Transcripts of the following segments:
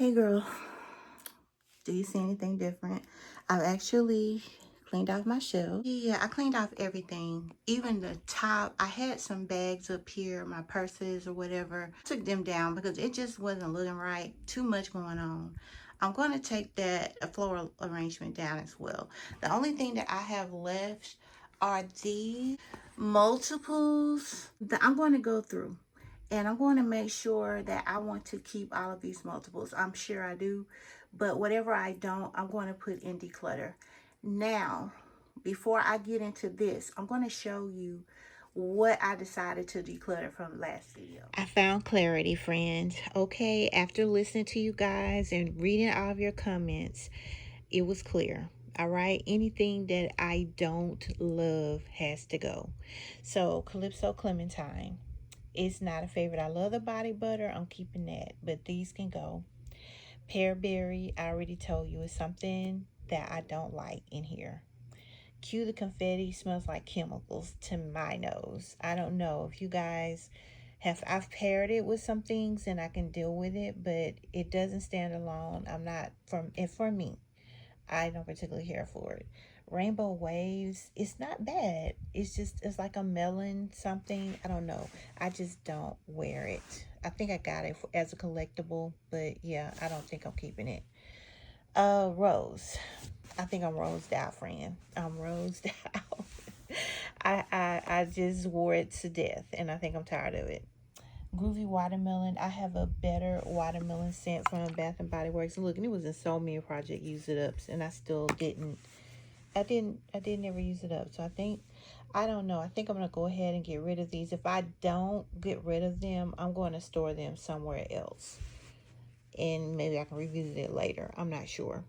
Hey girl, do you see anything different? I've actually cleaned off my shelf. Yeah, I cleaned off everything, even the top. I had some bags up here, my purses or whatever. Took them down because it just wasn't looking right. Too much going on. I'm going to take that floral arrangement down as well. The only thing that I have left are these multiples that I'm going to go through. And I'm going to make sure that I want to keep all of these multiples. I'm sure I do. But whatever I don't, I'm going to put in declutter. Now, before I get into this, I'm going to show you what I decided to declutter from last video. I found clarity, friends. Okay, after listening to you guys and reading all of your comments, it was clear. All right, anything that I don't love has to go. So, Calypso Clementine. It's not a favorite. I love the body butter. I'm keeping that. But these can go. Pearberry, I already told you, is something that I don't like in here. Cue the confetti smells like chemicals to my nose. I don't know if you guys have, I've paired it with some things and I can deal with it, but it doesn't stand alone. I'm not, for me, I don't particularly care for it. Rainbow Waves, it's not bad. It's just, it's like a melon something. I don't know. I just don't wear it. I think I got it as a collectible, but yeah, I don't think I'm keeping it. Rose. I think I'm rosed out, friend. I'm rosed out. I just wore it to death, and I think I'm tired of it. Groovy Watermelon. I have a better watermelon scent from Bath&BODYWORKS. Look, and it was in so many project use it ups, and I still didn't. I didn't ever use it up. So I don't know. I think I'm going to go ahead and get rid of these. If I don't get rid of them, I'm going to store them somewhere else. And maybe I can revisit it later. I'm not sure.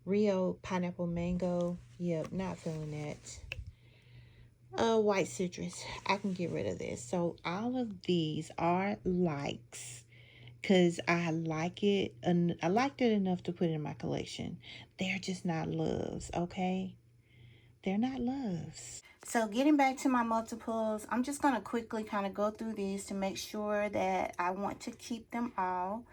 Rio Pineapple Mango. Yep, not feeling that. White Citrus. I can get rid of this. So all of these are likes. Because I like it. And I liked it enough to put it in my collection. They're just not loves, okay? They're not loves. So getting back to my multiples, I'm just going to quickly kind of go through these to make sure that I want to keep them all.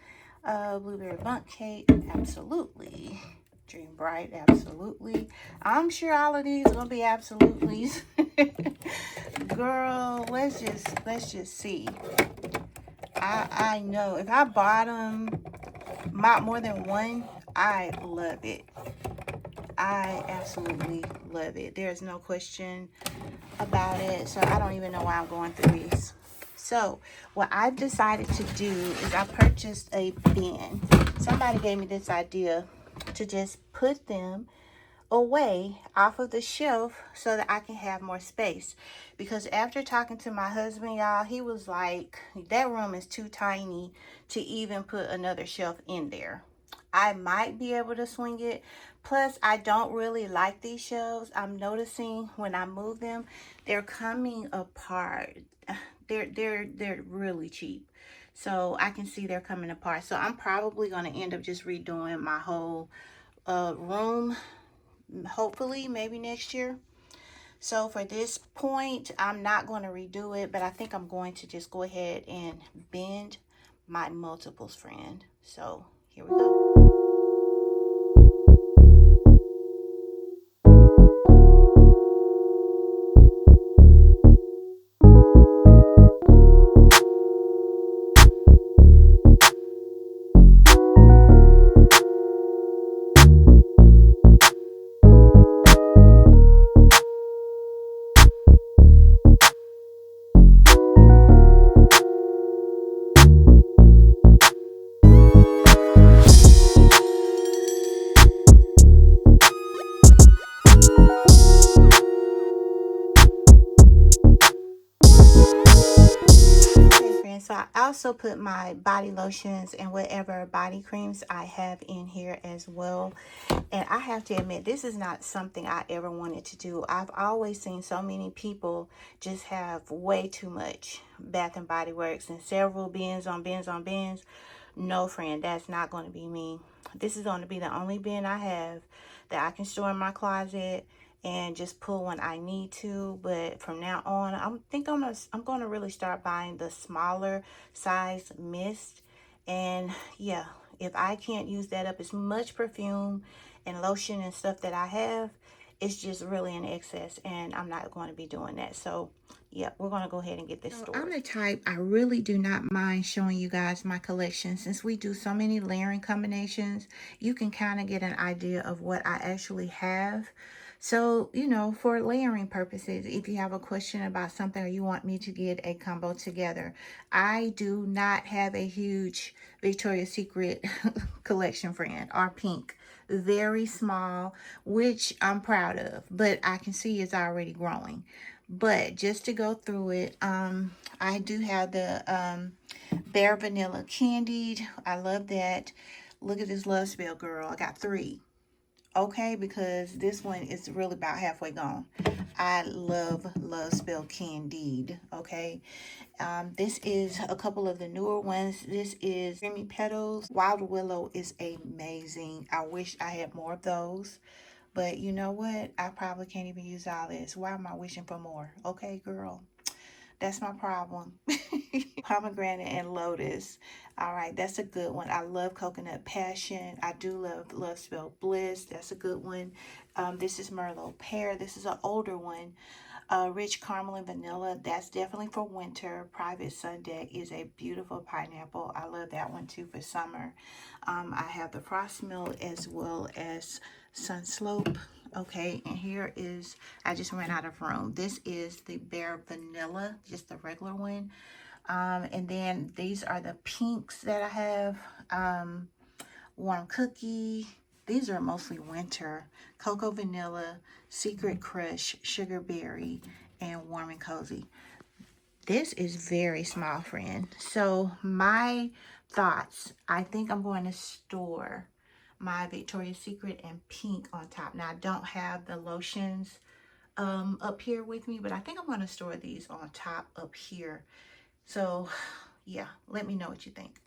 Blueberry Bundt Cake, absolutely. Dream Bright, absolutely. I'm sure all of these are going to be absolutely's. Girl, let's just see. I know if I bought them more than one, I love it. I absolutely love it. There's no question about it. So I don't even know why I'm going through these. So what I've decided to do is I purchased a bin. Somebody gave me this idea to just put them away off of the shelf so that I can have more space. Because after talking to my husband, y'all, he was like, that room is too tiny to even put another shelf in there. I might be able to swing it. Plus, I don't really like these shelves. I'm noticing when I move them, they're coming apart. They're really cheap. So I can see they're coming apart. So I'm probably going to end up just redoing my whole room. Hopefully, maybe next year. So for this point, I'm not going to redo it, but I think I'm going to just go ahead and bend my multiples, friend. So here we go. So I also put my body lotions and whatever body creams I have in here as well. And I have to admit, this is not something I ever wanted to do. I've always seen so many people just have way too much Bath and Body Works and several bins on bins on bins. No, friend, that's not going to be me. This is going to be the only bin I have that I can store in my closet and just pull when I need to. But from now on, I'm gonna really start buying the smaller size mist. And yeah, If I can't use that up, as much perfume and lotion and stuff that I have, it's just really in excess, and I'm not going to be doing that. So yeah, we're going to go ahead and get this stored. I'm the type, I really do not mind showing you guys my collection. Since we do so many layering combinations, you can kind of get an idea of what I actually have. So, you know, for layering purposes, if you have a question about something or you want me to get a combo together, I do not have a huge Victoria's Secret collection, friend, or pink. Very small, which I'm proud of, but I can see it's already growing. But just to go through it, I do have the Bare Vanilla Candied. I love that. Look at this love spell, girl. I got 3. Okay, because this one is really about halfway gone. I love Spell Candide. Okay, this is a couple of the newer ones. This is Creamy Petals. Wild Willow is amazing. I wish I had more of those, but you know what? I probably can't even use all this. Why am I wishing for more? Okay, girl. That's my problem. Pomegranate and Lotus. All right, that's a good one. I love Coconut Passion. I do love Spell Bliss. That's a good one. This is Merlot Pear. This is an older one. Rich Caramel and Vanilla. That's definitely for winter. Private Sun Deck is a beautiful pineapple. I love that one too for summer. I have the Frost Melt as well as Sun Slope. Okay, and here is, I just ran out of room. This is the Bare Vanilla, just the regular one. And then these are the pinks that I have. Warm Cookie. These are mostly winter. Cocoa Vanilla, Secret Crush, Sugar Berry, and Warm and Cozy. This is very small, friend. So my thoughts, I think I'm going to store my Victoria's Secret and pink on top. Now, I don't have the lotions up here with me, but I think I'm going to store these on top up here. So yeah, let me know what you think.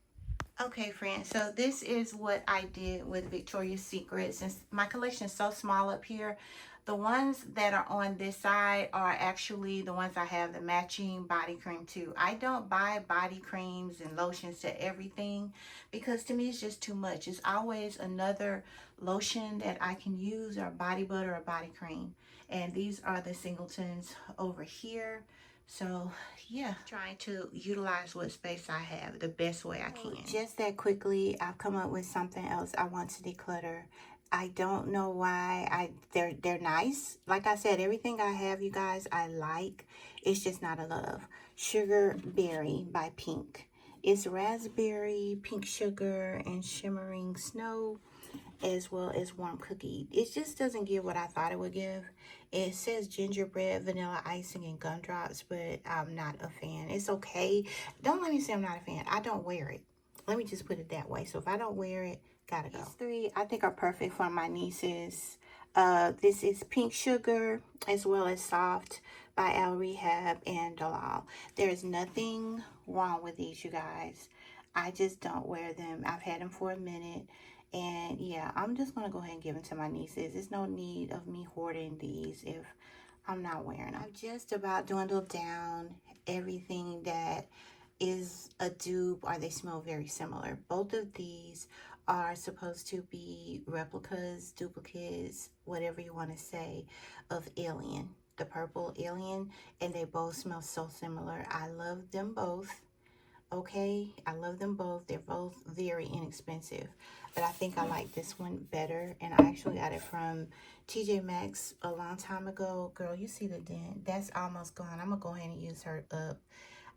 Okay, friends, so this is what I did with Victoria's Secret. Since my collection is so small up here, the ones that are on this side are actually the ones I have the matching body cream to. I don't buy body creams and lotions to everything because to me it's just too much. It's always another lotion that I can use, or body butter or body cream. And these are the singletons over here. So yeah, trying to utilize what space I have the best way I can. Just that quickly, I've come up with something else I want to declutter. I don't know why. They're nice. Like I said, everything I have, you guys, I like. It's just not a love. Sugar Berry by Pink. It's raspberry, pink sugar, and shimmering snow, as well as Warm Cookie. It just doesn't give what I thought it would give. It says gingerbread, vanilla icing, and gumdrops, but I'm not a fan. It's okay. Don't let me say I'm not a fan. I don't wear it. Let me just put it that way. So if I don't wear it, gotta go. These 3 I think are perfect for my nieces. This is Pink Sugar as well as Soft by ARRIE and Dalal. There is nothing wrong with these, you guys. I just don't wear them. I've had them for a minute. And yeah, I'm just going to go ahead and give them to my nieces. There's no need of me hoarding these if I'm not wearing them. I've just about dwindled down everything that is a dupe or they smell very similar. Both of these are supposed to be replicas, duplicates, whatever you want to say, of Alien, the purple Alien, and they both smell so similar. I love them both. Okay, I love them both. They're both very inexpensive, but I think I like this one better, and I actually got it from TJ Maxx a long time ago. Girl, you see the dent? That's almost gone. I'm gonna go ahead and use her up.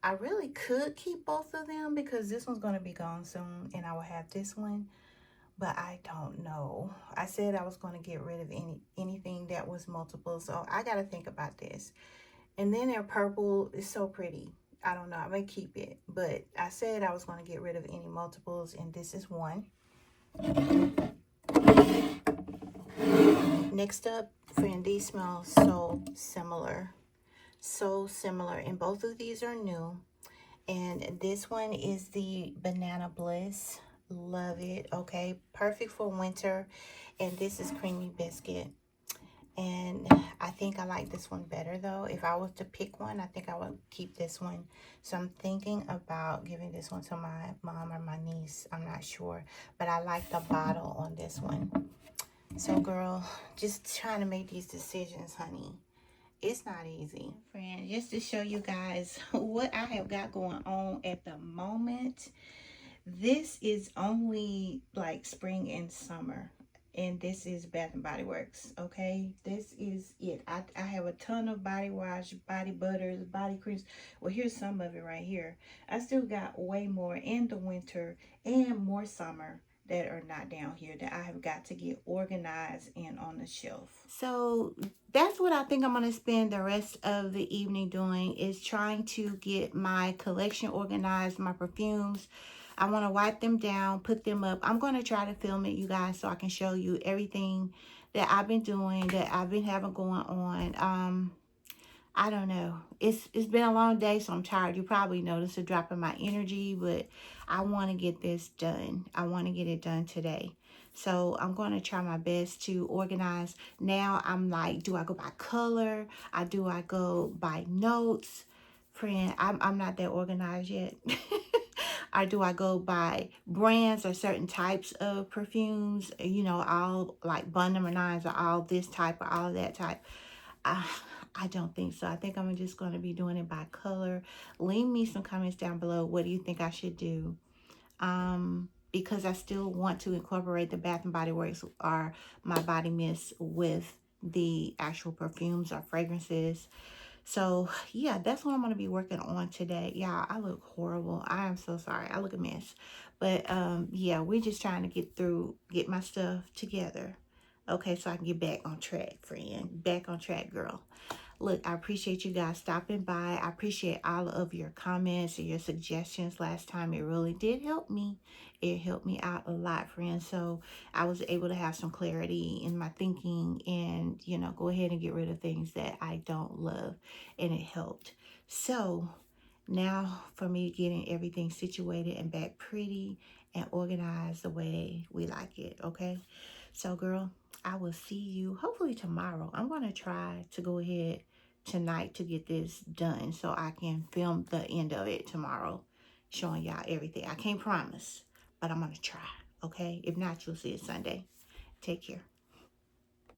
I really could keep both of them because this one's gonna be gone soon, and I will have this one, but I don't know. I said I was gonna get rid of anything that was multiple, so I gotta think about this. And then their purple is so pretty. I don't know, I may keep it, but I said I was going to get rid of any multiples, and this is one. Next up, friend, these smell so similar. So similar, and both of these are new. And this one is the Banana Bliss. Love it. Okay, perfect for winter. And this is Creamy Biscuit. And I think I like this one better though. If I was to pick one, I think I would keep this one. So I'm thinking about giving this one to my mom or my niece. I'm not sure. But I like the bottle on this one. So girl, just trying to make these decisions, honey. It's not easy. Friend, just to show you guys what I have got going on at the moment. This is only like spring and summer. And this is Bath and Body Works, okay? This is it. I have a ton of body wash, body butters, body creams. Well, here's some of it right here. I still got way more in the winter and more summer that are not down here that I have got to get organized and on the shelf. So that's what I think I'm going to spend the rest of the evening doing, is trying to get my collection organized, my perfumes. I want to wipe them down, put them up. I'm going to try to film it, you guys, so I can show you everything that I've been doing, that I've been having going on. I don't know. It's been a long day, so I'm tired. You probably noticed a drop in my energy, but I want to get this done. I want to get it done today. So I'm going to try my best to organize. Now I'm like, do I go by color? Do I go by notes? Friend, I'm not that organized yet. Or do I go by brands or certain types of perfumes? You know, all like Bun Number 9s are all this type or all that type. I don't think so. I think I'm just going to be doing it by color. Leave me some comments down below. What do you think I should do? Because I still want to incorporate the Bath and Body Works or my body mist with the actual perfumes or fragrances. So yeah, that's what I'm going to be working on today. Yeah, I look horrible. I am so sorry. I look a mess. But yeah, we're just trying to get my stuff together. Okay, so I can get back on track, friend. Back on track, girl. Look, I appreciate you guys stopping by. I appreciate all of your comments and your suggestions last time. It really did help me. It helped me out a lot, friends. So I was able to have some clarity in my thinking and, you know, go ahead and get rid of things that I don't love. And it helped. So now for me getting everything situated and back pretty and organized the way we like it, okay? So, girl, I will see you hopefully tomorrow. I'm going to try to go ahead tonight to get this done so I can film the end of it tomorrow, showing y'all everything. I can't promise, but I'm going to try, okay? If not, you'll see it Sunday. Take care.